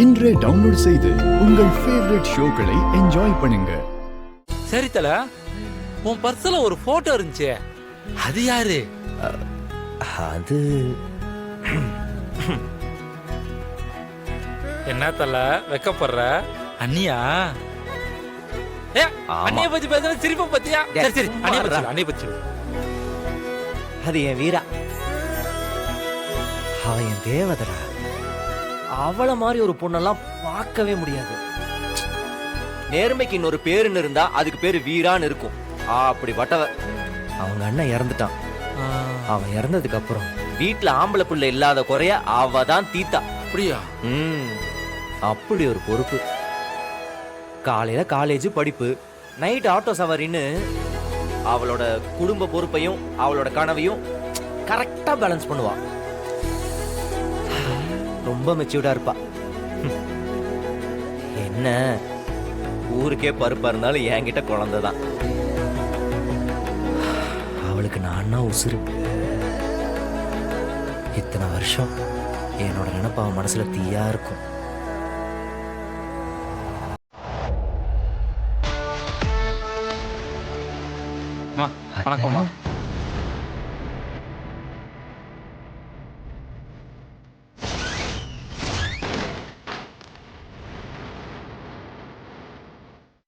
இன்றே டவுன்லோட் செய்து உங்கள் ஃபேவரட் ஷோக்களை என்ஜாய் பண்ணுங்க. சரி தல, உன் பர்ஸ்ல ஒரு போட்டோ இருந்துச்சு, அது யாரு? அது என்ன தல வெக்கப்படுற? அண்ணியா? அண்ணிய பத்தி பேசுற சிரிப்ப பத்தியா? சரி சரி, அண்ணிய பத்தி அது என் வீரா. அவ என் தேவதடா. அவள மாதிரி ஒரு பொண்ணெல்லாம் பார்க்கவே முடியாது. நேர்மைக்கு இன்னொரு பேருன்னு இருந்தா அதுக்கு பேரு வீரான்னு இருக்கும். அப்படிப்பட்டவ. அவங்க அண்ணன் இறந்துட்டான். அவன் இறந்ததுக்கு அப்புறம் வீட்டுல ஆம்பளை புள்ள இல்லாத குறைய அவ தான் தீத்தா. அப்படியா? அப்படி ஒரு பொறுப்பு. காலையில காலேஜ் படிப்பு, நைட் ஆட்டோ சவாரின்னு அவளோட குடும்ப பொறுப்பையும் அவளோட கனவையும் கரெக்டா பேலன்ஸ் பண்ணுவா. ரொம்ப மெச்சூர்டா இருப்பா. என்ன ஊருக்கே பருப்பா இருந்தாலும் என்கிட்ட குழந்தைதான். அவளுக்கு நான் உசுறு. இத்தனை வருஷம் என்னோட நினைப்பு அவன் மனசுல தீயா இருக்கும். வணக்கம்மா.